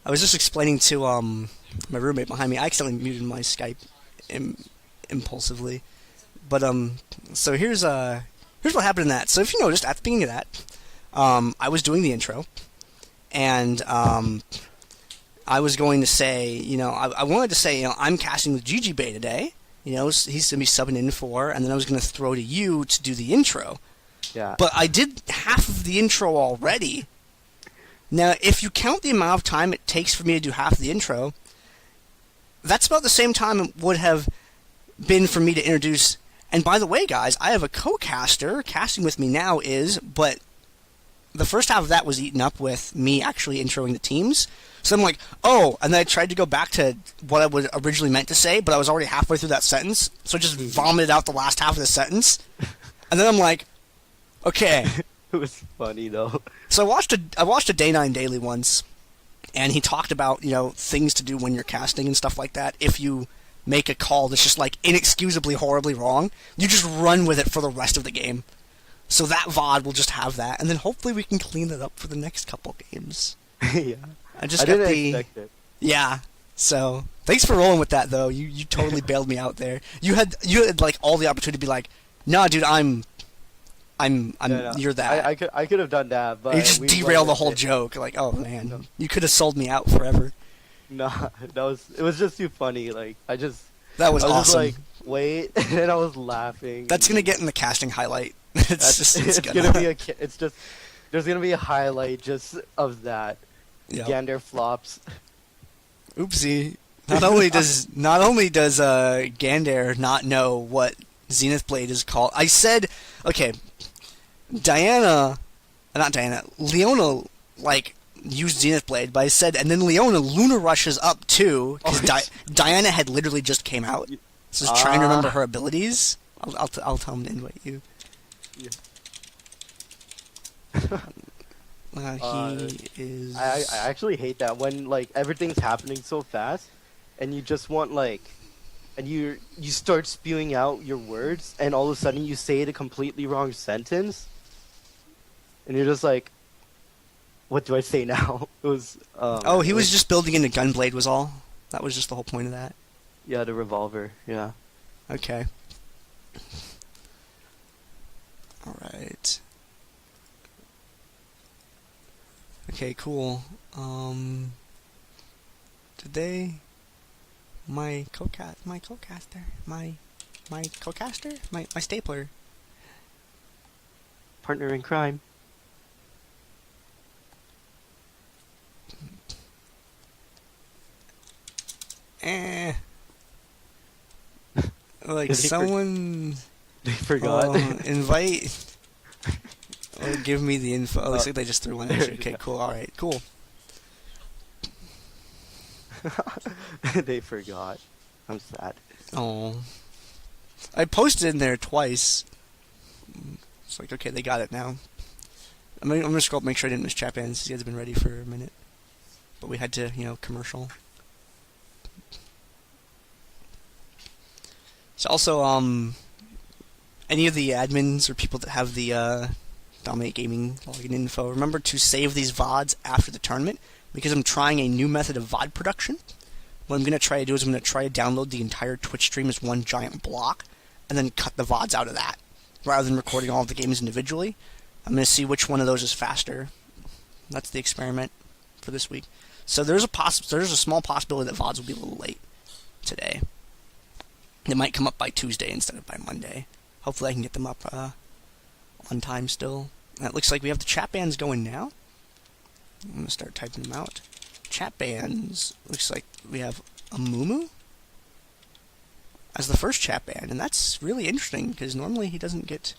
I was just explaining to my roommate behind me. I accidentally muted my Skype impulsively, but so here's what happened in that. So if you noticed at the beginning of that, I was doing the intro, and I was going to say, I wanted to say, I'm casting with Gigibae today. He's going to be subbing in for, and then I was going to throw to you to do the intro. Yeah. But I did half of the intro already. Now, if you count the amount of time it takes for me to do half of the intro, that's about the same time it would have been for me to introduce. And by the way, guys, I have a co-caster. Casting with me now but the first half of that was eaten up with me actually introing the teams. So I'm like, oh, and then I tried to go back to what I was originally meant to say, but I was already halfway through that sentence, so I just vomited out the last half of the sentence. And then I'm like, okay. It was funny, though. So I watched a Day 9 Daily once, and he talked about, things to do when you're casting and stuff like that. If you make a call that's just, inexcusably horribly wrong, you just run with it for the rest of the game. So that VOD will just have that, and then hopefully we can clean it up for the next couple games. Yeah. I didn't expect it. Yeah. So thanks for rolling with that, though. You totally bailed me out there. You had all the opportunity to be like, no, dude, I'm no. You're that. I could have done that, but you just derail the whole joke. Like, oh man, no. You could have sold me out forever. Nah, it was just too funny. That was awesome. Just like, wait, and I was laughing. That's gonna get in the casting highlight. There's gonna be a highlight just of that. Yep. Gandair flops. Oopsie. Not only does Gandair not know what Zenith Blade is called. I said, okay, Leona, used Zenith Blade, but I said, and then Leona Luna rushes up too, because Diana had literally just came out. So I was trying to remember her abilities. I'll tell him to invite you. Yeah. He is... I actually hate that when everything's happening so fast, and you just want and you start spewing out your words, and all of a sudden you say the completely wrong sentence, and you're just like, what do I say now? It was he was just building in a gunblade was all. That was just the whole point of that. Yeah, the revolver. Yeah. Okay. All right. Okay, cool. Today, my co-caster, my stapler. Partner in crime. Someone... They forgot. Invite... give me the info. Oh, looks like they just threw one at you. Okay, cool. All right, cool. They forgot. I'm sad. Oh, I posted in there twice. It's like, okay, they got it now. I'm gonna scroll up, make sure I didn't miss chat bands. You guys have been ready for a minute, but we had to, commercial. So also, any of the admins or people that have the Dominate Gaming login info, remember to save these VODs after the tournament, because I'm trying a new method of VOD production. What I'm going to try to do is I'm going to try to download the entire Twitch stream as one giant block, and then cut the VODs out of that, rather than recording all of the games individually. I'm going to see which one of those is faster. That's the experiment for this week. So there's a small possibility that VODs will be a little late today. They might come up by Tuesday instead of by Monday. Hopefully I can get them up on time still. And it looks like we have the chat bands going now. I'm going to start typing them out. Chat bands. Looks like we have Amumu as the first chat band. And that's really interesting, because normally he doesn't get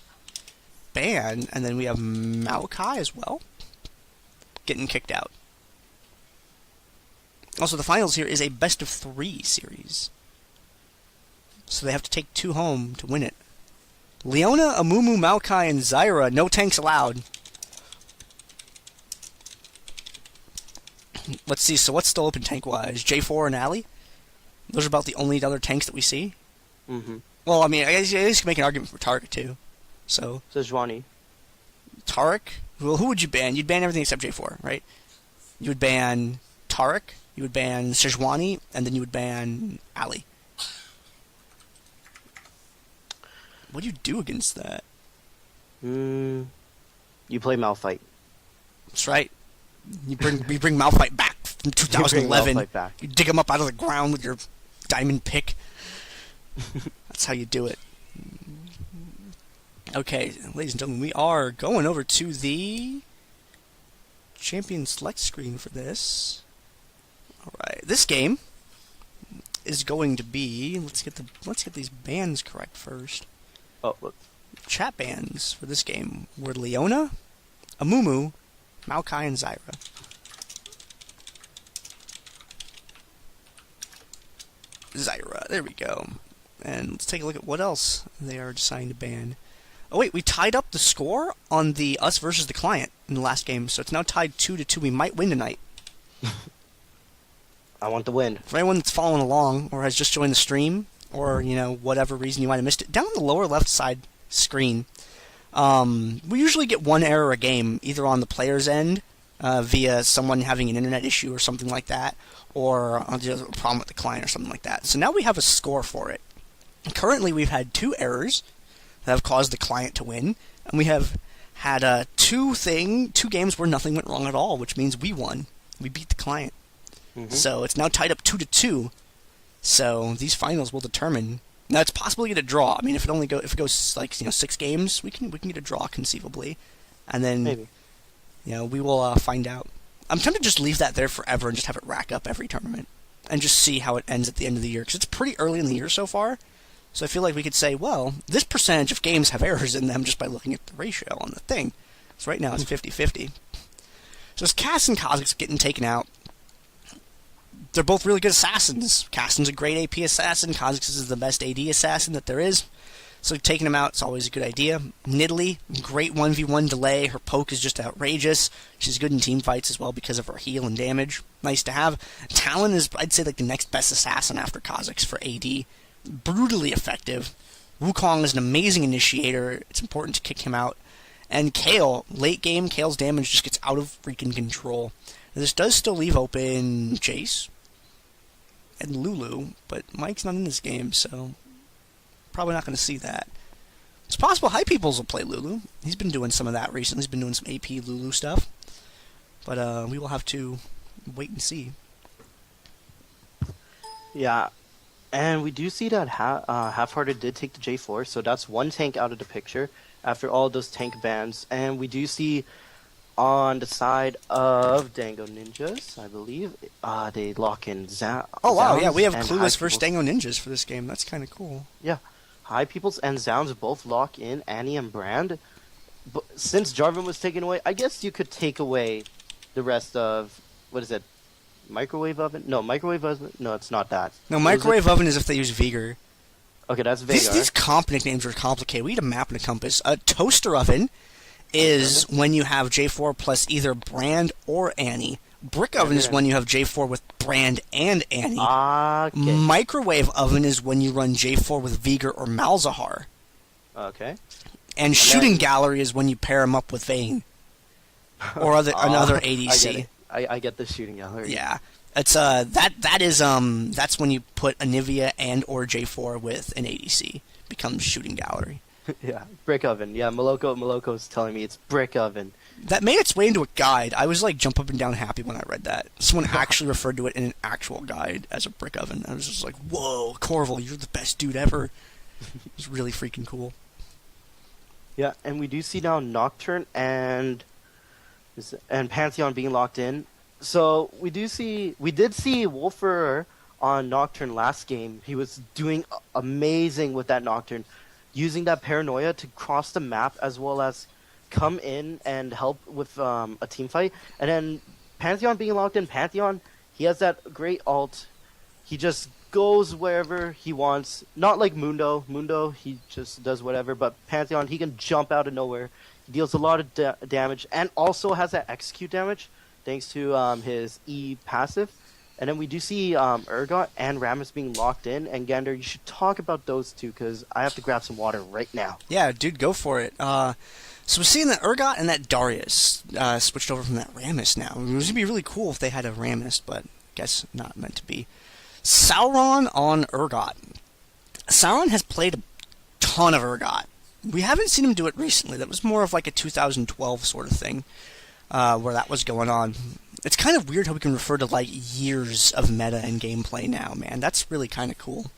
banned. And then we have Maokai as well, getting kicked out. Also, the finals here is a best-of-3 series. So they have to take 2 home to win it. Leona, Amumu, Maokai, and Zyra. No tanks allowed. Let's see. So what's still open tank-wise? J4 and Ali? Those are about the only other tanks that we see. Mm-hmm. Well, I mean, I guess you can make an argument for Tarek, too. So... Sejuani. Tarek? Well, who would you ban? You'd ban everything except J4, right? You would ban Taric, you would ban Sejuani, and then you would ban Ali. What do you do against that? You play Malphite. That's right. You bring Malphite back from 2011. Malphite back. You dig him up out of the ground with your diamond pick. That's how you do it. Okay, ladies and gentlemen, we are going over to the champion select screen for this. All right, this game is going to be. Let's get these bans correct first. Oh, look. Chat bans for this game were Leona, Amumu, Maokai, and Zyra. There we go. And let's take a look at what else they are deciding to ban. Oh wait, we tied up the score on the us versus the client in the last game, so it's now tied 2-2. We might win tonight. I want the win. For anyone that's following along or has just joined the stream, or whatever reason you might have missed it, down on the lower left side screen, we usually get one error a game, either on the player's end via someone having an internet issue or something like that, or just a problem with the client or something like that. So now we have a score for it. Currently, we've had 2 errors that have caused the client to win, and we have had 2 games where nothing went wrong at all, which means we won. We beat the client. Mm-hmm. So it's now tied up 2-2. So these finals will determine. Now it's possible to get a draw. I mean, if it goes like 6 games, we can get a draw conceivably, and then maybe we will find out. I'm tempted to just leave that there forever and just have it rack up every tournament and just see how it ends at the end of the year, because it's pretty early in the year so far. So I feel like we could say, well, this percentage of games have errors in them just by looking at the ratio on the thing. So right now it's 50-50. So it's Cass and Kha'Zix getting taken out. They're both really good assassins. Kassadin's a great AP assassin. Kha'Zix is the best AD assassin that there is. So taking him out is always a good idea. Nidalee, great 1v1 delay. Her poke is just outrageous. She's good in team fights as well because of her heal and damage. Nice to have. Talon is, I'd say, like the next best assassin after Kha'Zix for AD. Brutally effective. Wukong is an amazing initiator. It's important to kick him out. And Kayle, late game, Kayle's damage just gets out of freaking control. Now, this does still leave open Jace and Lulu, but Mike's not in this game, so probably not going to see that. It's possible High Peoples will play Lulu. He's been doing some of that recently. He's been doing some AP Lulu stuff. But we will have to wait and see. Yeah. And we do see that Half-Hearted did take the J4, so that's 1 tank out of the picture after all those tank bans. And we do see on the side of Dango Ninjas, I believe, they lock in Oh wow, yeah, we have and Clueless versus Dango Ninjas for this game. That's kind of cool. Yeah. High Peoples and Zounds both lock in Annie and Brand. But since Jarvan was taken away, I guess you could take away the rest of, what is it? Microwave oven? No, microwave oven. No, it's not that. No, microwave oven is if they use Vigor. Okay, that's Vigor. These comp nicknames are complicated. We need a map and a compass. A toaster oven is when you have J4 plus either Brand or Annie. Brick oven is when you have J4 with Brand and Annie. Okay. Microwave oven is when you run J4 with Vigor or Malzahar. Okay. And shooting gallery is when you pair them up with Vayne or another ADC. I get the shooting gallery. Yeah, it's that's when you put Anivia and or J4 with an ADC. Becomes shooting gallery. Yeah, brick oven. Yeah, Maloko's telling me it's brick oven. That made its way into a guide. I was like jump up and down happy when I read that. Someone actually referred to it in an actual guide as a brick oven. I was just like, whoa, Corval, you're the best dude ever. It was really freaking cool. Yeah, and we do see now Nocturne and Pantheon being locked in. So we did see Wolfer on Nocturne last game. He was doing amazing with that Nocturne, using that paranoia to cross the map as well as come in and help with a team fight. And then Pantheon being locked in, Pantheon, he has that great ult. He just goes wherever he wants. Not like Mundo. Mundo, he just does whatever. But Pantheon, he can jump out of nowhere. He deals a lot of damage and also has that execute damage thanks to his E passive. And then we do see Urgot and Rammus being locked in. And Gandair, you should talk about those two because I have to grab some water right now. Yeah, dude, go for it. So we're seeing that Urgot and that Darius switched over from that Rammus now. It would be really cool if they had a Rammus, but I guess not meant to be. Sauron on Urgot. Sauron has played a ton of Urgot. We haven't seen him do it recently. That was more of like a 2012 sort of thing, where that was going on. It's kind of weird how we can refer to like years of meta and gameplay now, man. That's really kind of cool.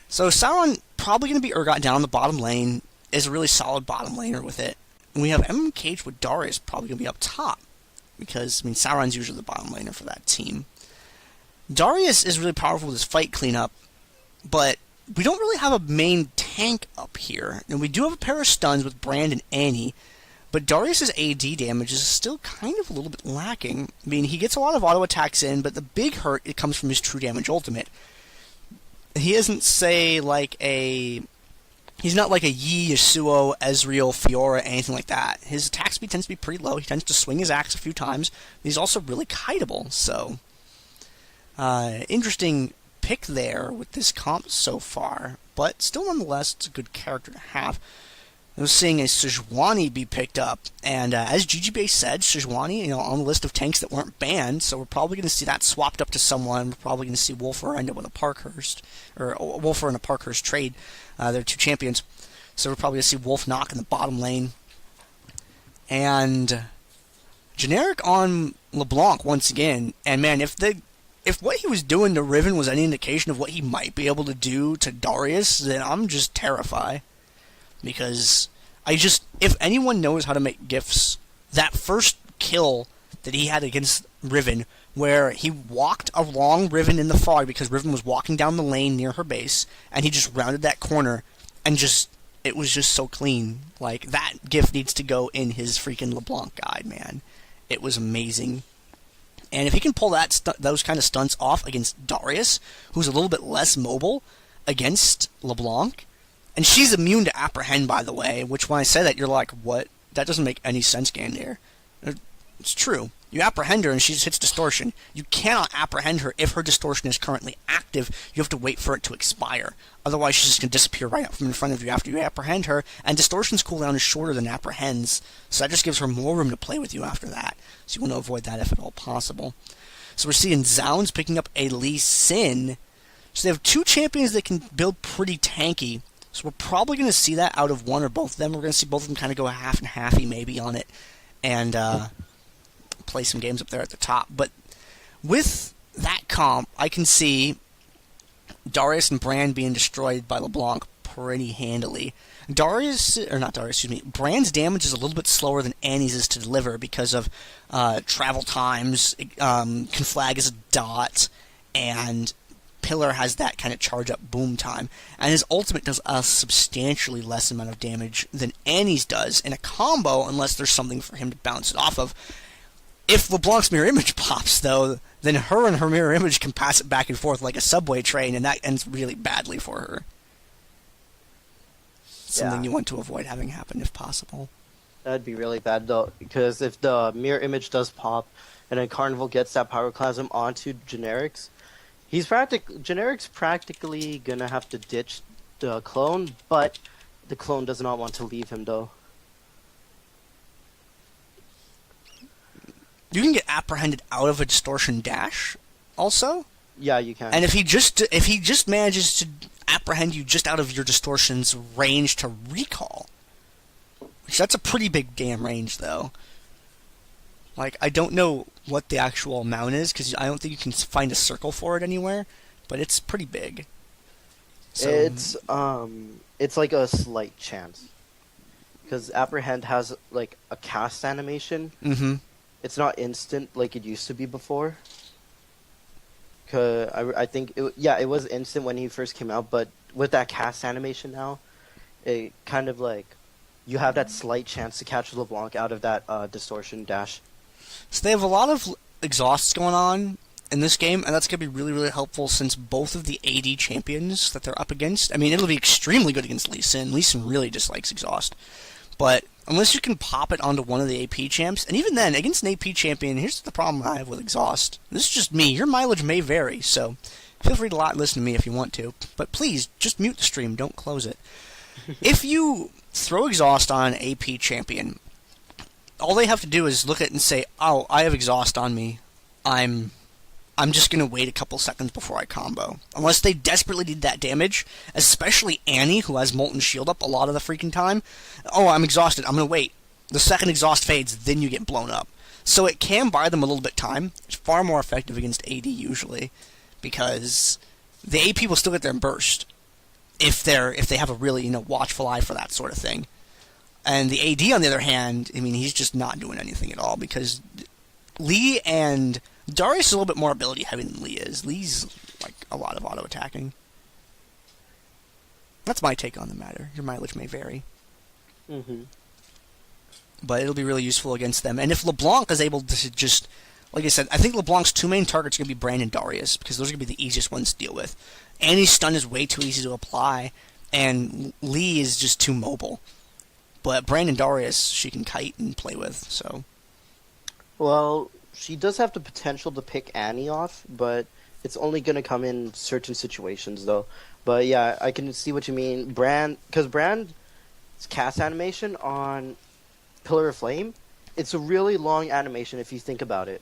So Sauron probably going to be Urgot down the bottom lane. Is a really solid bottom laner with it. And we have MKH with Darius probably going to be up top. Because, I mean, Sauron's usually the bottom laner for that team. Darius is really powerful with his fight cleanup. But we don't really have a main tank up here. And we do have a pair of stuns with Brand+Annie. But Darius' AD damage is still kind of a little bit lacking. I mean, he gets a lot of auto attacks in, but the big hurt, it comes from his true damage ultimate. He isn't, say, like a... He's not like a Yi, Yasuo, Ezreal, Fiora, anything like that. His attack speed tends to be pretty low. He tends to swing his axe a few times. He's also really kiteable, so... interesting pick there with this comp so far, but still nonetheless, it's a good character to have. I was seeing a Sejuani be picked up, and as Gigibae said, Sejuani, on the list of tanks that weren't banned, so we're probably going to see that swapped up to someone. We're probably going to see Wolfer end up with a Parkhurst, or Wolfer and a Parkhurst trade. They're two champions, so we're probably going to see Wolf knock in the bottom lane. And generic on LeBlanc once again, and man, if what he was doing to Riven was any indication of what he might be able to do to Darius, then I'm just terrified. Because if anyone knows how to make gifts, that first kill that he had against Riven, where he walked along Riven in the fog because Riven was walking down the lane near her base, and he just rounded that corner, and it was just so clean. Like, that gift needs to go in his freaking LeBlanc guide, man. It was amazing. And if he can pull those kind of stunts off against Darius, who's a little bit less mobile against LeBlanc, and she's immune to apprehend, by the way, which when I say that, you're like, what? That doesn't make any sense, Gandair. It's true. You apprehend her and she just hits distortion. You cannot apprehend her if her distortion is currently active. You have to wait for it to expire. Otherwise, she's just going to disappear right from in front of you after you apprehend her, and distortion's cooldown is shorter than apprehends, so that just gives her more room to play with you after that. So you want to avoid that if at all possible. So we're seeing Zounds picking up a Lee Sin. So they have two champions that can build pretty tanky. So we're probably going to see that out of one or both of them. We're going to see both of them kind of go half and halfy maybe on it, and play some games up there at the top. But with that comp, I can see Darius and Brand being destroyed by LeBlanc pretty handily. Brand's damage is a little bit slower than Annie's is to deliver because of travel times, can flag as a dot, and Pillar has that kind of charge up boom time, and his ultimate does a substantially less amount of damage than Annie's does in a combo, unless there's something for him to bounce it off of. If LeBlanc's mirror image pops, though, then her and her mirror image can pass it back and forth like a subway train, and that ends really badly for her. Something you want to avoid having happen if possible. That'd be really bad, though, because if the mirror image does pop, and then Carnival gets that Pyroclasm onto Generic's, Generic's practically gonna have to ditch the clone, but the clone does not want to leave him, though. You can get apprehended out of a distortion dash, also. Yeah, you can. And if he just manages to apprehend you just out of your distortion's range to recall, which that's a pretty big damn range, though. Like, I don't know what the actual amount is, because I don't think you can find a circle for it anywhere, but it's pretty big. So, it's like a slight chance. Because Apprehend has, like, a cast animation. Mm-hmm. It's not instant like it used to be before. Cause I think, it was instant when he first came out, but with that cast animation now, it kind of, like, you have that slight chance to catch LeBlanc out of that distortion dash. So they have a lot of exhausts going on in this game, and that's going to be really, really helpful since both of the AD champions that they're up against, I mean, it'll be extremely good against Lee Sin. Lee Sin really dislikes exhaust. But unless you can pop it onto one of the AP champs, and even then, against an AP champion, here's the problem I have with exhaust. This is just me. Your mileage may vary, so feel free to listen to me if you want to. But please, just mute the stream. Don't close it. If you throw exhaust on an AP champion. All they have to do is look at it and say, "Oh, I have exhaust on me. I'm just gonna wait a couple seconds before I combo." Unless they desperately need that damage, especially Annie, who has Molten Shield up a lot of the freaking time. Oh, I'm exhausted. I'm gonna wait. The second exhaust fades, then you get blown up. So it can buy them a little bit time. It's far more effective against AD usually, because the AP will still get their burst if they have a really watchful eye for that sort of thing. And the AD, on the other hand, I mean, he's just not doing anything at all, because Lee and Darius is a little bit more ability heavy than Lee is. Lee's like a lot of auto attacking. That's my take on the matter. Your mileage may vary. Mm-hmm. But it'll be really useful against them. And if LeBlanc is able to just, like I said, I think LeBlanc's two main targets are going to be Brand and Darius, because those are going to be the easiest ones to deal with. Annie's stun is way too easy to apply, and Lee is just too mobile. But Brand and Darius, she can kite and play with, so. Well, she does have the potential to pick Annie off, but it's only going to come in certain situations, though. But yeah, I can see what you mean. Because Brand's cast animation on Pillar of Flame, it's a really long animation if you think about it.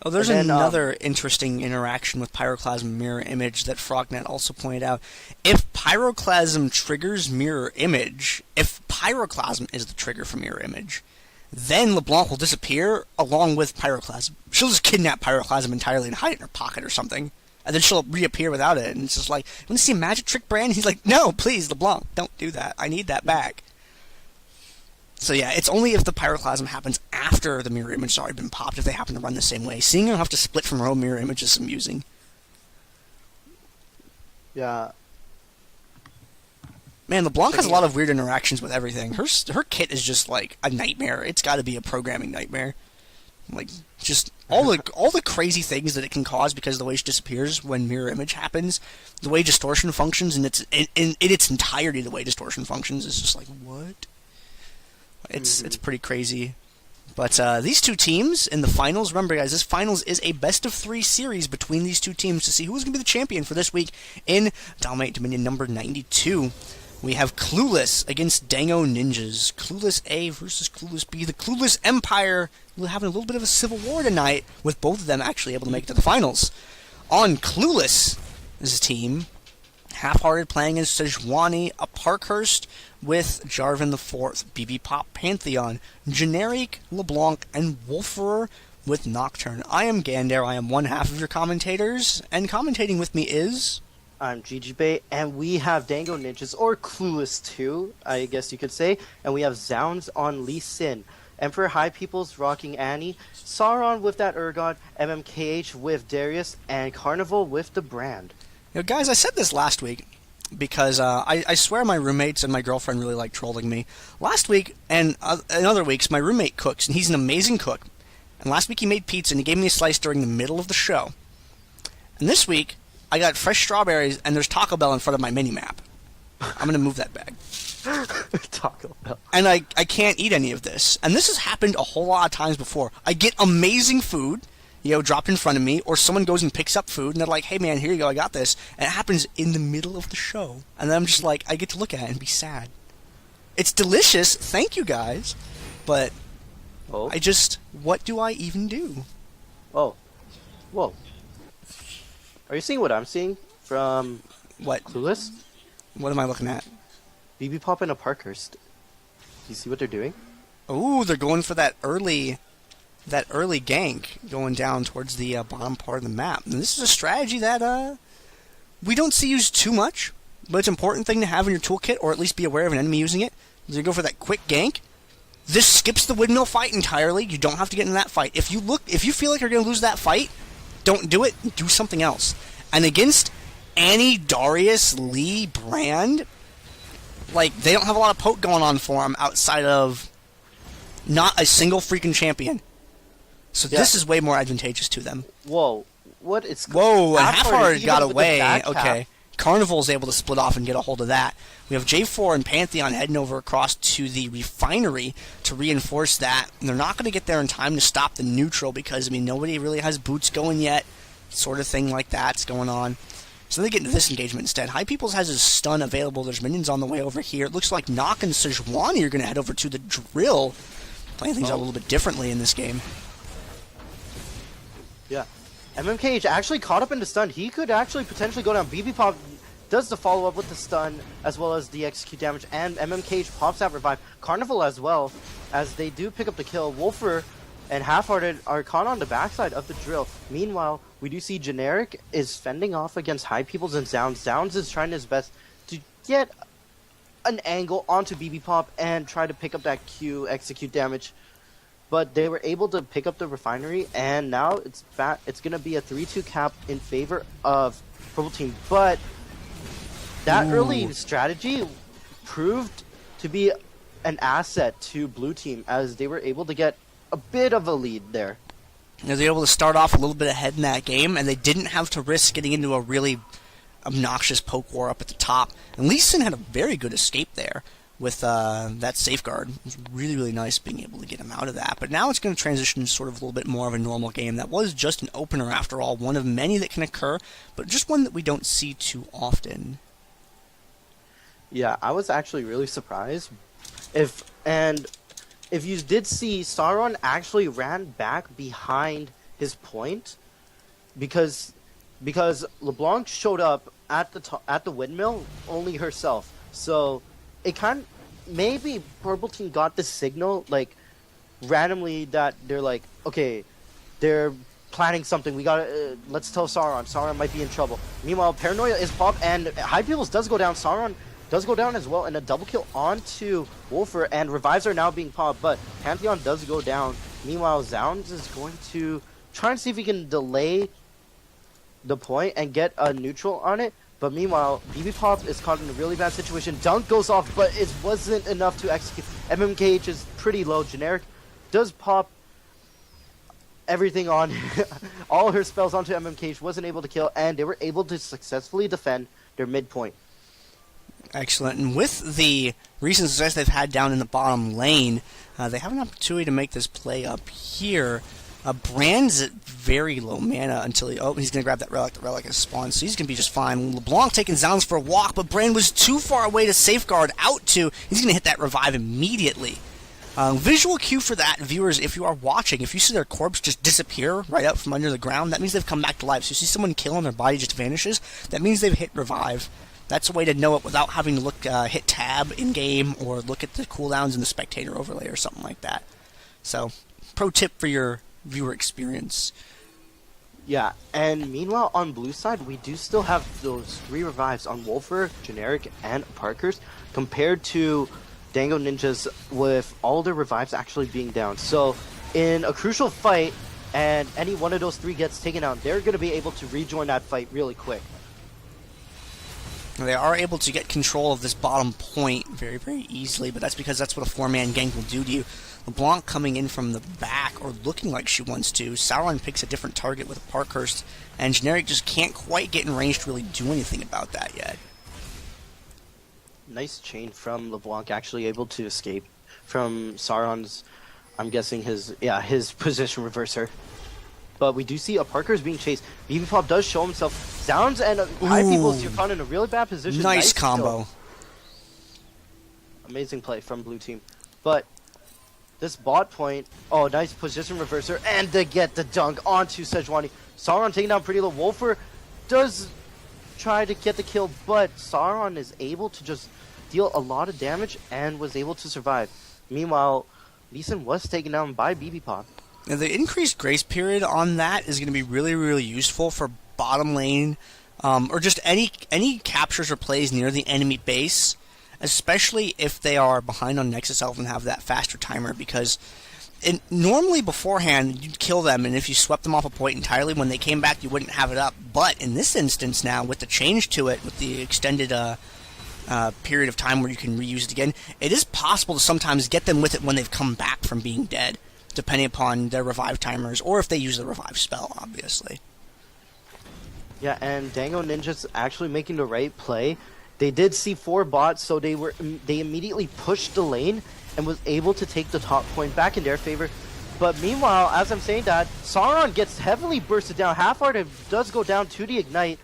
Oh, there's another interesting interaction with Pyroclasm Mirror Image that Frognet also pointed out. If Pyroclasm triggers Mirror Image, if Pyroclasm is the trigger for Mirror Image, then LeBlanc will disappear along with Pyroclasm. She'll just kidnap Pyroclasm entirely and hide it in her pocket or something. And then she'll reappear without it. And it's just like, you want to see a magic trick, Brand? He's like, no, please, LeBlanc, don't do that. I need that back. So yeah, it's only if the Pyroclasm happens after the mirror image has already been popped, if they happen to run the same way. Seeing her have to split from her own mirror image is amusing. Yeah. Man, LeBlanc has a lot of weird interactions with everything. Her kit is just like a nightmare. It's got to be a programming nightmare. Like, just all the crazy things that it can cause because of the way she disappears when mirror image happens, the way distortion functions, and in its entirety, the way distortion functions is just like, what? It's pretty crazy. But these two teams in the finals, remember guys, this finals is a best-of-3 series between these two teams to see who's going to be the champion for this week in Dominate Dominion number 92. We have Clueless against Dango Ninjas. Clueless A versus Clueless B. The Clueless Empire will having a little bit of a civil war tonight, with both of them actually able to make it to the finals. On Clueless' team, Half-Hearted playing as Sejuani, a Parkhurst with Jarvan the Fourth, BB+Pantheon, Generic, LeBlanc, and Wolferer with Nocturne. I am Gandair, I am one half of your commentators, and commentating with me is... I'm Gigibae, and we have Dango Ninjas, or Clueless 2, I guess you could say, and we have Zounds on Lee Sin, Emperor High Peoples rocking Annie, Sauron with that Urgot, MMKH with Darius, and Carnival with the Brand. You know, guys, I said this last week because I swear my roommates and my girlfriend really like trolling me. Last week and in other weeks, my roommate cooks, and he's an amazing cook. And last week he made pizza, and he gave me a slice during the middle of the show. And this week, I got fresh strawberries, and there's Taco Bell in front of my mini-map. I'm going to move that bag. Taco Bell. And I can't eat any of this. And this has happened a whole lot of times before. I get amazing food, dropped in front of me, or someone goes and picks up food, and they're like, hey man, here you go, I got this. And it happens in the middle of the show. And then I'm just like, I get to look at it and be sad. It's delicious, thank you guys, but what do I even do? Oh. Whoa. Are you seeing what I'm seeing from What? Clueless? What am I looking at? BB Pop and a Parkhurst. Do you see what they're doing? Ooh, they're going for that early gank going down towards the bottom part of the map. And this is a strategy that we don't see used too much, but it's an important thing to have in your toolkit, or at least be aware of an enemy using it. You go for that quick gank. This skips the windmill fight entirely. You don't have to get in that fight. If you feel like you're going to lose that fight, don't do it. Do something else. And against Annie, Darius, Lee, Brand, like, they don't have a lot of poke going on for them outside of not a single freaking champion. So this is way more advantageous to them. Whoa. What is... Whoa, and Half-Hearted got with the away. back Okay. half. Carnival's able to split off and get a hold of that. We have J4 and Pantheon heading over across to the refinery to reinforce that. And they're not going to get there in time to stop the neutral because, nobody really has boots going yet. Sort of thing like that's going on. So they get into this engagement instead. High Peoples has his stun available. There's minions on the way over here. It looks like Nock and Sejuani are going to head over to the drill. Playing things out a little bit differently in this game. Yeah. MMKH actually caught up in the stun. He could actually potentially go down. BB Pop does the follow-up with the stun as well as the execute damage. And MMKH pops that revive. Carnival as well, as they do pick up the kill. Wolfer and Half-Hearted are caught on the backside of the drill. Meanwhile, we do see Generic is fending off against High Peoples and Zounds. Zounds is trying his best to get an angle onto BB Pop and try to pick up that Q execute damage. But they were able to pick up the refinery, and now it's back. It's going to be a 3-2 cap in favor of Purple Team. But that early strategy proved to be an asset to Blue Team, as they were able to get a bit of a lead there. They were able to start off a little bit ahead in that game, and they didn't have to risk getting into a really obnoxious poke war up at the top. And Lee Sin had a very good escape there with that safeguard. It was really, really nice being able to get him out of that. But now it's going to transition to sort of a little bit more of a normal game. That was just an opener after all, one of many that can occur, but just one that we don't see too often. Yeah, I was actually really surprised. If you did see, Sauron actually ran back behind his point because LeBlanc showed up at the windmill only herself. So it maybe Purple Team got the signal like randomly that they're like, okay, they're planning something. We gotta let's tell Sauron. Sauron might be in trouble. Meanwhile, Paranoia is popped and High Peoples does go down. Sauron does go down as well, and a double kill onto Wolfer, and revives are now being popped, but Pantheon does go down. Meanwhile, Zounds is going to try and see if he can delay the point and get a neutral on it, but meanwhile, BB Pop is caught in a really bad situation. Dunk goes off, but it wasn't enough to execute. MMKH is pretty low. Generic does pop everything on all her spells onto MMKH, wasn't able to kill, and they were able to successfully defend their midpoint. Excellent. And with the recent success they've had down in the bottom lane, they have an opportunity to make this play up here. Brand's at very low mana until he's going to grab that relic. The relic has spawned, so he's going to be just fine. LeBlanc taking Zounds for a walk, but Brand was too far away to safeguard out to. He's going to hit that revive immediately. Visual cue for that, viewers, if you are watching, if you see their corpse just disappear right up from under the ground, that means they've come back to life. So you see someone kill and their body just vanishes, that means they've hit revive. That's a way to know it without having to look, hit tab in-game or look at the cooldowns in the spectator overlay or something like that. So, pro tip for your viewer experience. Yeah, and meanwhile on blue side, we do still have those 3 revives on Wolfer, Generic, and Parker's, compared to Dango Ninjas with all their revives actually being down. So, in a crucial fight, and any one of those 3 gets taken out, they're going to be able to rejoin that fight really quick. They are able to get control of this bottom point very, very easily, but that's because that's what a 4-man gank will do to you. LeBlanc coming in from the back, or looking like she wants to. Sauron picks a different target with a Parkhurst, and Generic just can't quite get in range to really do anything about that yet. Nice chain from LeBlanc, actually able to escape from Sauron's, I'm guessing his position reverser. But we do see a Parker's being chased. BB Pop does show himself. Zounds and High Peoples, you're caught in a really bad position. Nice combo. Kill. Amazing play from Blue Team. But this bot point, nice position reverser, and they get the dunk onto Sejuani. Sauron taking down pretty low. Wolfer does try to get the kill, but Sauron is able to just deal a lot of damage and was able to survive. Meanwhile, Lee Sin was taken down by BB Pop. Now, the increased grace period on that is going to be really, really useful for bottom lane, or just any captures or plays near the enemy base, especially if they are behind on Nexus Elf and have that faster timer, because normally beforehand you'd kill them, and if you swept them off a point entirely, when they came back you wouldn't have it up. But in this instance now, with the change to it, with the extended period of time where you can reuse it again, it is possible to sometimes get them with it when they've come back from being dead, depending upon their revive timers, or if they use the revive spell, obviously. Yeah, and Dango Ninja's actually making the right play. They did see 4 bots, so they immediately pushed the lane and was able to take the top point back in their favor. But meanwhile, as I'm saying that, Sauron gets heavily bursted down. Half-Hearted does go down to the Ignite,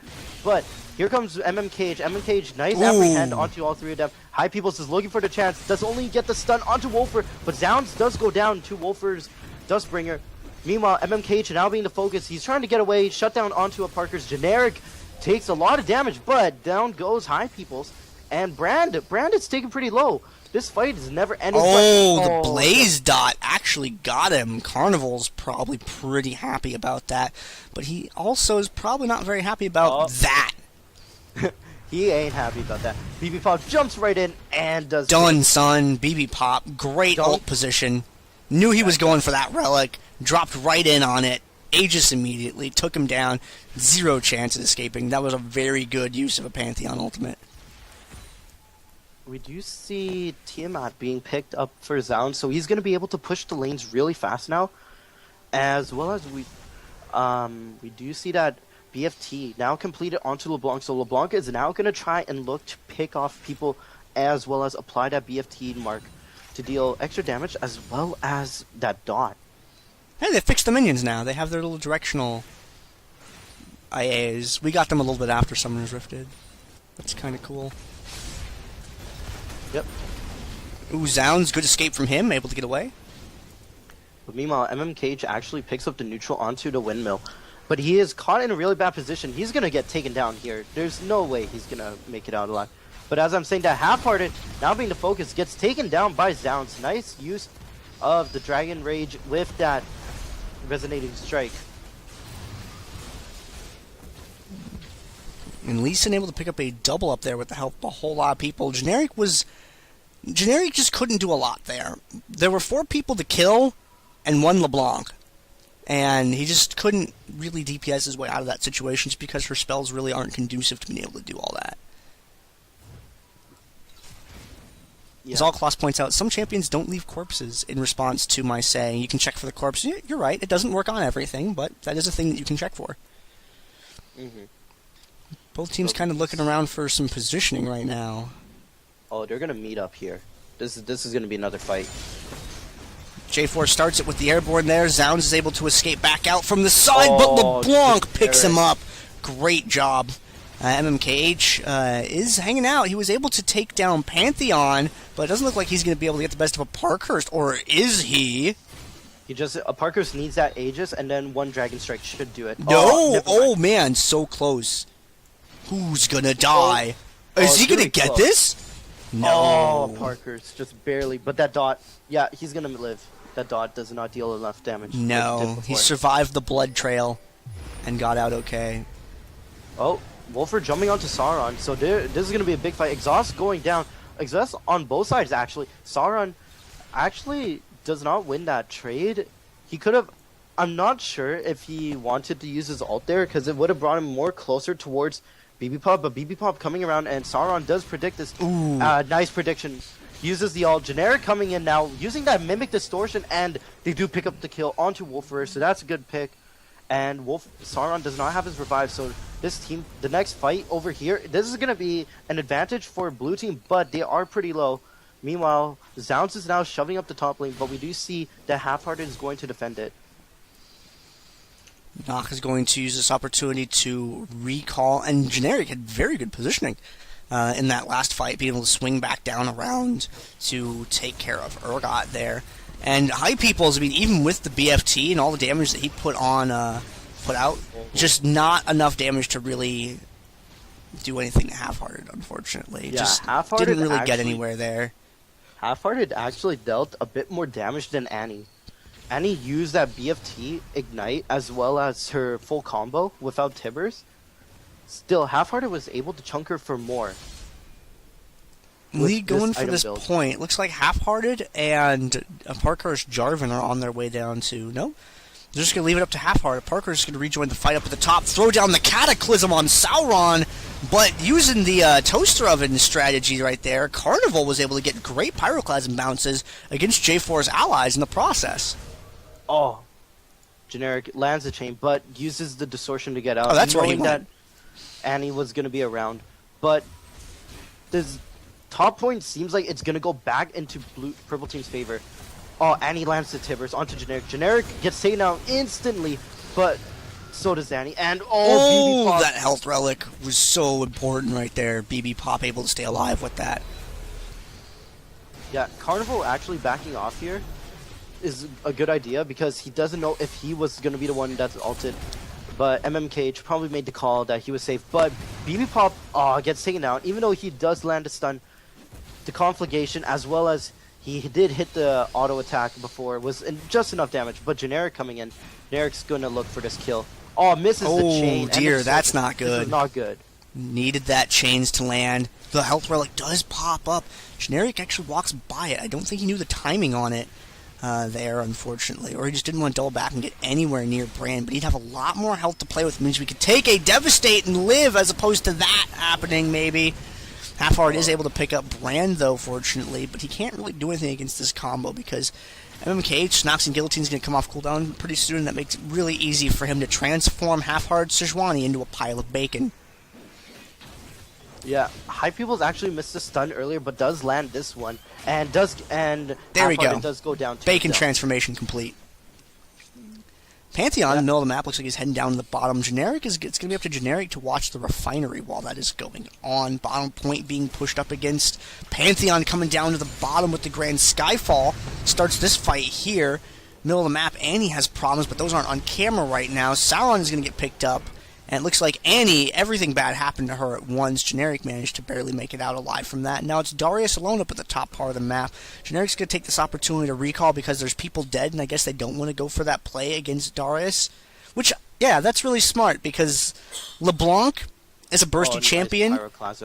but here comes MMKH. MMKH, nice apprehend onto all three of them. High Peoples is looking for the chance, does only get the stun onto Wolfer, but Zounds does go down to Wolfer's Dustbringer. Meanwhile, MMKH now being the focus, he's trying to get away, shut down onto a Parker's. Generic takes a lot of damage, but down goes High Peoples. And Brand is taken pretty low. This fight is never ending. The Blaze dot actually got him. Carnival's probably pretty happy about that, but he also is probably not very happy about that. He ain't happy about that. BB Pop jumps right in and does... Done, son. BB Pop, great ult position. Knew he was going for that relic. Dropped right in on it. Aegis immediately. Took him down. Zero chance of escaping. That was a very good use of a Pantheon ultimate. We do see Tiamat being picked up for Zound, so he's going to be able to push the lanes really fast now. As well as we do see that BFT now completed onto LeBlanc, so LeBlanc is now going to try and look to pick off people as well as apply that BFT mark to deal extra damage as well as that dot. Hey, they fixed the minions now. They have their little directional IAs. We got them a little bit after Summoner's Rifted. That's kind of cool. Yep. Ooh, Zounds, good escape from him, able to get away. But meanwhile, MMKH actually picks up the neutral onto the windmill. But he is caught in a really bad position. He's going to get taken down here. There's no way he's going to make it out alive. But as I'm saying, that Half-Hearted, now being the focus, gets taken down by Zounds. Nice use of the Dragon Rage with that Resonating Strike. And Lee Sin able to pick up a double up there with the help of a whole lot of people. Generic just couldn't do a lot there. There were 4 people to kill and 1 LeBlanc. And he just couldn't really DPS his way out of that situation just because her spells really aren't conducive to being able to do all that. Yeah. As Allclass points out, some champions don't leave corpses in response to my saying, you can check for the corpse. You're right, it doesn't work on everything, but that is a thing that you can check for. Mm-hmm. Both teams kind of looking around for some positioning right now. Oh, they're going to meet up here. This is going to be another fight. J4 starts it with the airborne there. Zounds is able to escape back out from the side, but LeBlanc picks him up. Great job. MMKH is hanging out. He was able to take down Pantheon, but it doesn't look like he's going to be able to get the best of a Parkhurst, or is he? A Parkhurst needs that Aegis, and then 1 Dragon Strike should do it. No! Oh man, so close. Who's gonna die? Is he gonna get this? No. Oh, Parkhurst, just barely. But that dot, yeah, he's gonna live. That dot does not deal enough damage. No, he survived the blood trail and got out okay. Oh, Wolfer jumping onto Sauron. So this is going to be a big fight. Exhaust going down. Exhaust on both sides, actually. Sauron actually does not win that trade. He could have... I'm not sure if he wanted to use his ult there, because it would have brought him more closer towards BB Pop. But BB Pop coming around, and Sauron does predict this. Nice prediction. Uses the ult. Generic coming in now, using that Mimic Distortion, and they do pick up the kill onto Wolfer, so that's a good pick. And Sauron does not have his revive, so this team, the next fight over here, this is going to be an advantage for blue team, but they are pretty low. Meanwhile, Zounds is now shoving up the top lane, but we do see that Half-Hearted is going to defend it. Nock is going to use this opportunity to recall, and Generic had very good positioning in that last fight, being able to swing back down around to take care of Urgot there. And High Peoples, I mean, even with the BFT and all the damage that he put out, just not enough damage to really do anything to Half-Hearted, unfortunately. Yeah, just Half-Hearted didn't really get anywhere there. Half-Hearted actually dealt a bit more damage than Annie. Annie used that BFT Ignite as well as her full combo without Tibbers. Still, Half-Hearted was able to chunk her for more. Lee going for this point. Looks like Half-Hearted and Parkhurst Jarvan are on their way down to... No? They're just going to leave it up to Half-Hearted. Parkhurst is going to rejoin the fight up at the top. Throw down the Cataclysm on Sauron. But using the Toaster Oven strategy right there, Carnival was able to get great Pyroclasm bounces against J4's allies in the process. Oh. Generic lands the chain, but uses the Distortion to get out. Oh, that's right. Knowing that Annie was going to be around. But this top point seems like it's going to go back into purple team's favor. Oh, Annie lands the Tibbers onto Generic. Generic gets taken out instantly, but So does Annie. And Oh, BB Pop. that health relic was so important right there. BB Pop able to stay alive with that. Yeah, Carnival actually backing off here is a good idea because he doesn't know if he was going to be the one that's ulted. But MMKH probably made the call that he was safe. But BB Pop gets taken down, even though he does land a stun. The Conflagration, as well as he did hit the auto attack before, was just enough damage. But Generic coming in, Generic's going to look for this kill. Oh, misses the chain. Oh dear, that's not good. This is not good. Needed that chains to land. The health relic does pop up. Generic actually walks by it. I don't think he knew the timing on it there, unfortunately. Or he just didn't want to double back and get anywhere near Brand. But he'd have a lot more health to play with. It means we could take a Devastate and live as opposed to that happening, maybe. Half-Heart is able to pick up Brand, though, fortunately. But he can't really do anything against this combo because MMKH, Nox and Guillotine's going to come off cooldown pretty soon. That makes it really easy for him to transform Half-Heart Sejuani into a pile of bacon. Yeah, High People's actually missed a stun earlier, but does land this one, and there we go. It does go down. Bacon transformation complete. Pantheon in the middle of the map looks like he's heading down to the bottom. Generic it's going to be up to Generic to watch the refinery while that is going on. Bottom point being pushed up against Pantheon coming down to the bottom with the Grand Skyfall. Starts this fight here. Middle of the map, Annie has problems, but those aren't on camera right now. Sauron is going to get picked up. And it looks like Annie, everything bad happened to her at once. Generic managed to barely make it out alive from that. Now it's Darius alone up at the top part of the map. Generic's going to take this opportunity to recall because there's people dead, and I guess they don't want to go for that play against Darius. Which, yeah, that's really smart because LeBlanc is a bursty champion.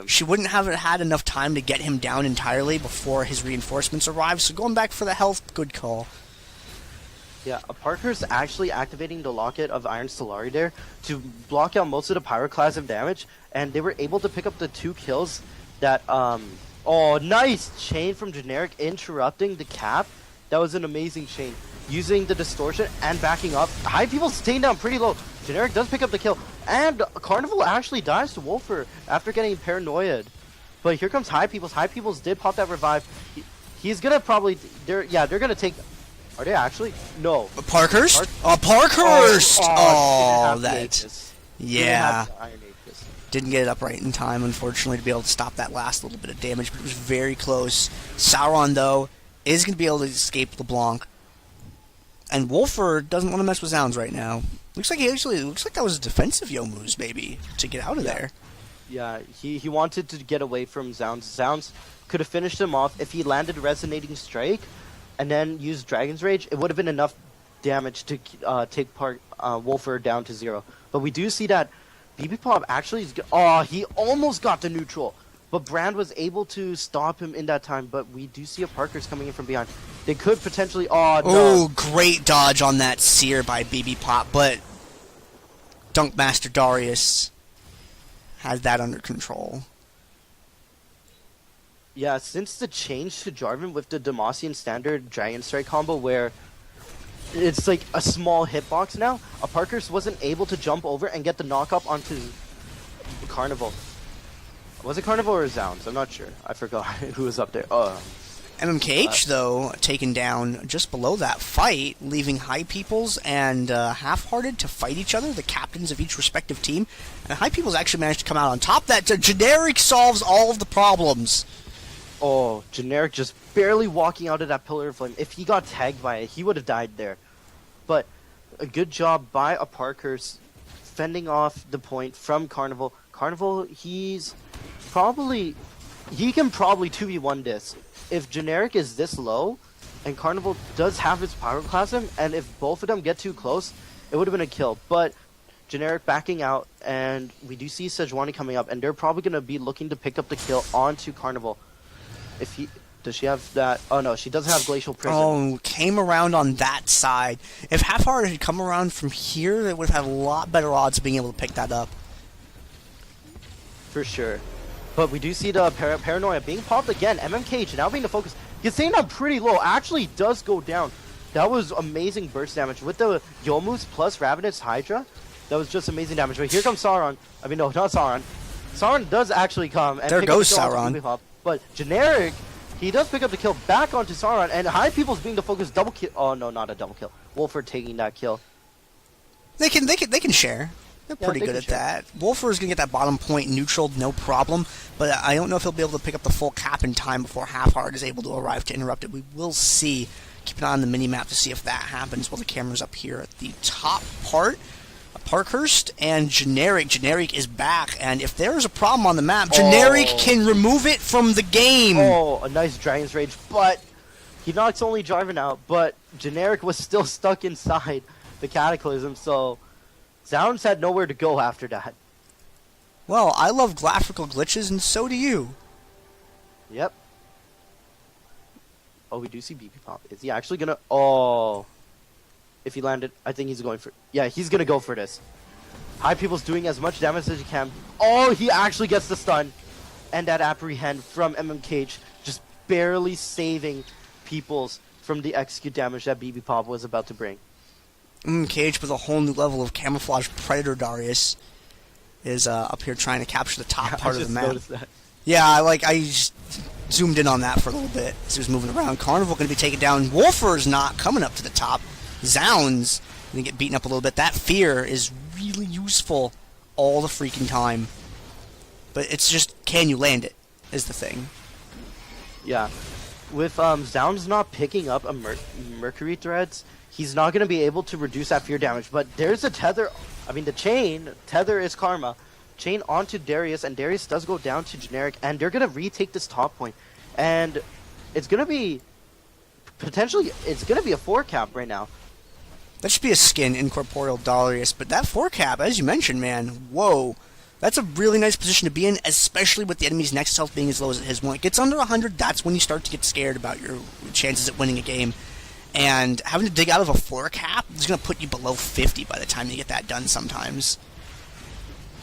She wouldn't have had enough time to get him down entirely before his reinforcements arrive. So going back for the health, good call. Yeah, Parker's actually activating the Locket of Iron Stellari there to block out most of the Pyroclasm damage, and they were able to pick up the 2 kills that, oh, nice chain from Generic interrupting the cap. That was an amazing chain. Using the distortion and backing up. High People staying down pretty low. Generic does pick up the kill, and Carnival actually dies to Wolfer after getting paranoid. But here comes High Peoples. High Peoples did pop that revive. He's gonna probably, they're gonna take. Are they actually? No. Parkhurst? Parkhurst! Oh, that. Yeah. Didn't get it up right in time, unfortunately, to be able to stop that last little bit of damage, but it was very close. Sauron, though, is going to be able to escape LeBlanc. And Wolfer doesn't want to mess with Zounds right now. Looks like that was a defensive Yomu's, maybe, to get out of there. Yeah, he wanted to get away from Zounds. Zounds could have finished him off if he landed Resonating Strike and then used Dragon's Rage. It would have been enough damage to take Wolfer down to 0. But we do see that BB Pop actually is he almost got the neutral. But Brand was able to stop him in that time. But we do see a Parker's coming in from behind. They could potentially... Oh, great dodge on that Seer by BB Pop. But Dunk Master Darius has that under control. Yeah, since the change to Jarvan with the Demacian standard Dragon Strike combo where it's like a small hitbox now, Parker's wasn't able to jump over and get the knock up onto Carnival. Was it Carnival or Zounds? I'm not sure. I forgot who was up there. MMKH, though, taken down just below that fight, leaving High Peoples and Half-Hearted to fight each other, the captains of each respective team. And High Peoples actually managed to come out on top. That Generic solves all of the problems. Oh, Generic just barely walking out of that Pillar of Flame. If he got tagged by it, he would have died there. But a good job by a Parker's fending off the point from Carnival. Carnival, he can probably 2v1 this. If Generic is this low, and Carnival does have his Pyroclasm, and if both of them get too close, it would have been a kill. But Generic backing out, and we do see Sejuani coming up, and they're probably going to be looking to pick up the kill onto Carnival. Does she have that? Oh no, she doesn't have Glacial Prison. Oh, came around on that side. If Half-Hearted had come around from here, they would have had a lot better odds of being able to pick that up. For sure. But we do see the Paranoia being popped again. MMKH now being the focus. He's staying down pretty low. Actually does go down. That was amazing burst damage. With the Yomu's plus Ravenous Hydra, that was just amazing damage. But here comes Sauron. I mean, no, not Sauron. Sauron does actually come. And there goes Sauron. But Generic, he does pick up the kill back onto Sauron. And High People's being the focus double kill. Oh, no, not a double kill. Wolfer taking that kill. They can share. They're pretty they good can at share. that. Wolfer is going to get that bottom point neutral, no problem, but I don't know if he'll be able to pick up the full cap in time before Half-Heart is able to arrive to interrupt it. We will see. Keep an eye on the mini-map to see if that happens while the camera's up here at the top part. Parkhurst and Generic. Generic is back, and if there's a problem on the map, Generic can remove it from the game. Oh, a nice Dragon's Rage, but he knocks only Jarvan out, but Generic was still stuck inside the Cataclysm, so Zounds had nowhere to go after that. Well, I love graphical glitches, and so do you. Yep. Oh, we do see BB Pop. Is he actually gonna... Oh. If he landed, I think he's going for... Yeah, he's gonna go for this. High People's doing as much damage as he can. Oh, he actually gets the stun. And that apprehend from MMKH, just barely saving Peoples from the execute damage that BB Pop was about to bring. Cage with a whole new level of camouflage predator Darius is up here trying to capture the top part of the map. That. Yeah, I just zoomed in on that for a little bit as he was moving around. Carnival going to be taken down. Wolfer's not coming up to the top. Zounds going to get beaten up a little bit. That fear is really useful all the freaking time. But it's just, can you land it, is the thing. Yeah. With Zounds not picking up a Mercury Threads, he's not going to be able to reduce that fear damage. But there's a tether, I mean the chain, tether is Karma. Chain onto Darius, and Darius does go down to Generic, and they're going to retake this top point. And it's going to be, potentially, it's going to be a 4-cap right now. That should be a skin, Incorporeal Darius, but that 4-cap, as you mentioned, man, whoa. That's a really nice position to be in, especially with the enemy's next health being as low as it is. When it gets under 100, that's when you start to get scared about your chances at winning a game. And having to dig out of a 4-cap is going to put you below 50 by the time you get that done sometimes.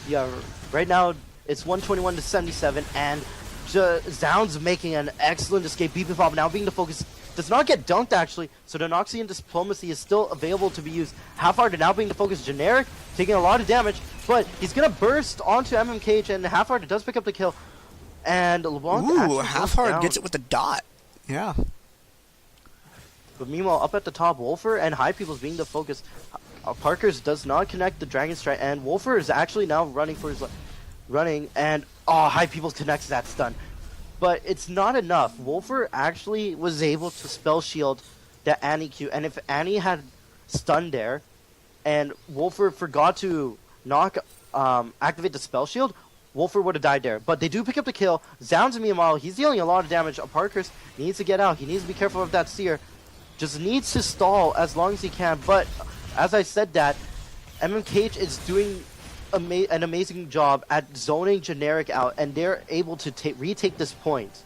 Yeah, right now it's 121 to 77, and Zounds making an excellent escape. BB Pop now being the focus. Does not get dunked, actually, so the Noxian Diplomacy is still available to be used. Half-Hearted now being the focus. Generic, taking a lot of damage, but he's going to burst onto MMKH, and Half-Hearted does pick up the kill. And LeBlanc Ooh, Half-Hearted gets it with the dot. Yeah. But meanwhile, up at the top, Wolfer and High People's being the focus. Parkers does not connect the Dragon Strike, and Wolfer is actually now running for his... and High People's connects that stun. But it's not enough. Wolfer actually was able to spell shield that Annie Q, and if Annie had stunned there, and Wolfer forgot to activate the spell shield, Wolfer would have died there. But they do pick up the kill. Zounds meanwhile, he's dealing a lot of damage. Parkers needs to get out. He needs to be careful of that Seer. Just needs to stall as long as he can. But as I said that, MMKH is doing an amazing job at zoning Generic out, and they're able to retake this point.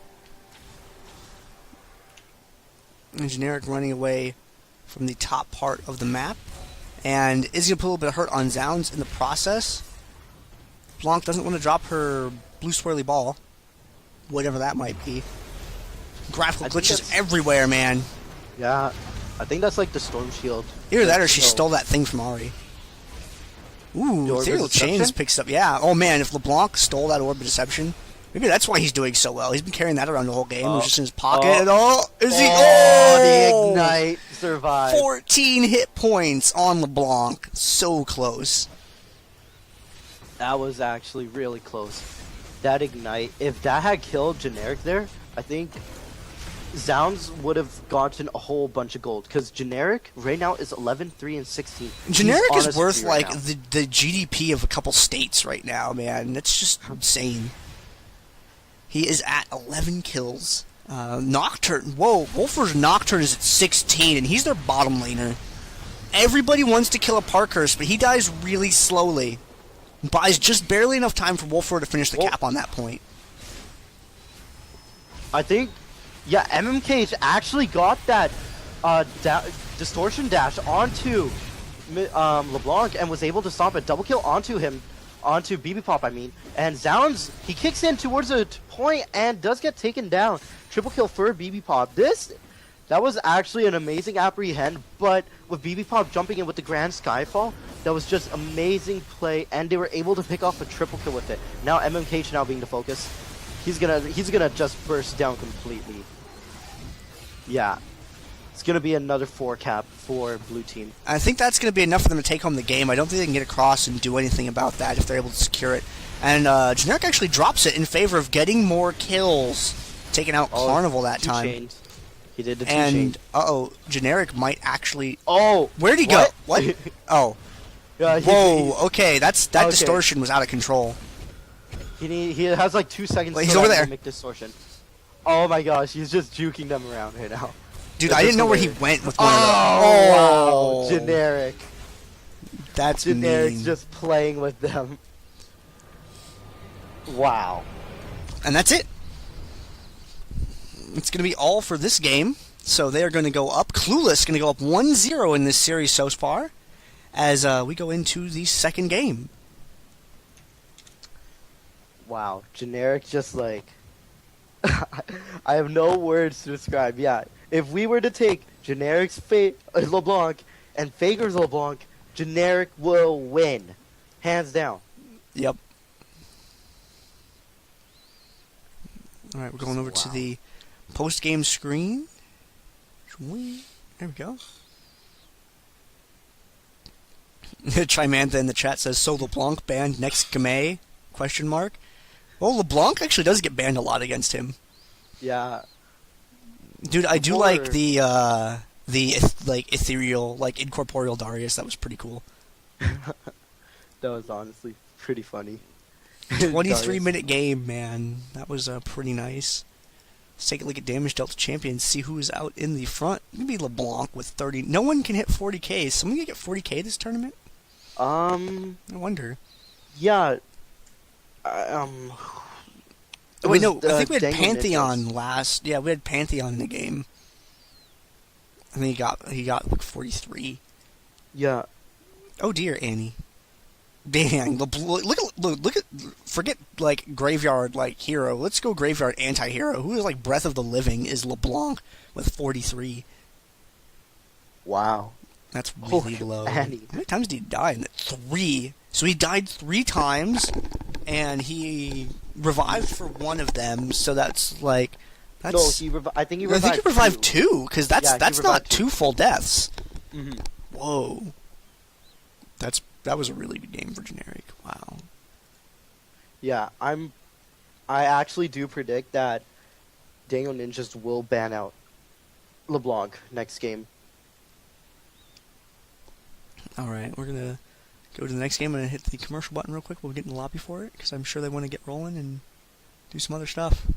And Generic running away from the top part of the map, and is going to put a little bit of hurt on Zounds in the process. Blanc doesn't want to drop her blue swirly ball, whatever that might be. Graphical glitches everywhere, man. Yeah, I think that's like the Storm Shield. Either that or she stole that thing from Ahri. Ooh, Ethereal Chains picks up. Yeah. Oh man, if LeBlanc stole that Orb of Deception, maybe that's why he's doing so well. He's been carrying that around the whole game. It was just in his pocket and all. Is he? Oh, the Ignite survived. 14 hit points on LeBlanc. So close. That was actually really close. That Ignite, if that had killed Generic there, I think Zounds would have gotten a whole bunch of gold, because Generic right now is 11, 3, and 16. Generic is worth like the GDP of a couple states right now, man. That's just insane. He is at 11 kills. Nocturne, whoa, Wolfer's Nocturne is at 16, and he's their bottom laner. Everybody wants to kill a Parkhurst, but he dies really slowly. Buys just barely enough time for Wolfer to finish the cap on that point. I think... Yeah, MMKH actually got that distortion dash onto LeBlanc and was able to stop a double kill onto him, onto BB Pop, I mean. And Zounds, he kicks in towards the point and does get taken down. Triple kill for BB Pop. That was actually an amazing apprehend, but with BB Pop jumping in with the Grand Skyfall, that was just amazing play, and they were able to pick off a triple kill with it. Now MMKH now being the focus. He's gonna just burst down completely. Yeah. It's gonna be another 4 cap for blue team. I think that's going to be enough for them to take home the game. I don't think they can get across and do anything about that if they're able to secure it. And Generic actually drops it in favor of getting more kills, taking out Carnival that time. Chains. He did the 2 And chains. Generic might actually. Oh, Where'd he go? What? Oh. Yeah, Whoa. Okay, that distortion was out of control. He has like 2 seconds. Wait, he's over there. To make distortion. Oh my gosh, he's just juking them around right now. Dude, I didn't know where he went with one of Wow, them. Generic. That's Generic's mean. just playing with them. Wow. And that's it. It's going to be all for this game. So they are going to go up. Clueless going to go up 1-0 in this series so far as we go into the second game. Wow. Generic just like... I have no words to describe. Yeah. If we were to take Generic's LeBlanc and Faker's LeBlanc, Generic will win. Hands down. Yep. Alright, we're going over to the post-game screen. There we go. Chimantha in the chat says, so LeBlanc banned next Gigibae? Question mark. Well, LeBlanc actually does get banned a lot against him. Yeah. Dude, I do like the ethereal, like incorporeal Darius. That was pretty cool. That was honestly pretty funny. 23-minute game, man. That was pretty nice. Let's take a look at damage dealt to champions. See who is out in the front. Maybe LeBlanc with 30. No one can hit 40k. Is someone gonna get 40k this tournament? I wonder. Yeah. Wait, no. I think we had Dango Pantheon Nicholas. last. Yeah, we had Pantheon in the game. I think he got like 43. Yeah. Oh dear, Annie. Dang, look at forget like graveyard like hero. Let's go graveyard anti-hero. Who is like Breath of the Living is LeBlanc with 43. Wow. That's really low. Annie. How many times did he die? 3. So he died 3 times, and he revived for one of them. So that's like that's. No, I think he revived. I think he revived 2 because that's not revived 2 full deaths. Mm-hmm. Whoa. That was a really good game for Generic. Wow. Yeah, I actually do predict that Dango Ninjas will ban out LeBlanc next game. Alright, we're going to go to the next game. I'm going to hit the commercial button real quick. We'll get in the lobby for it, because I'm sure they want to get rolling and do some other stuff.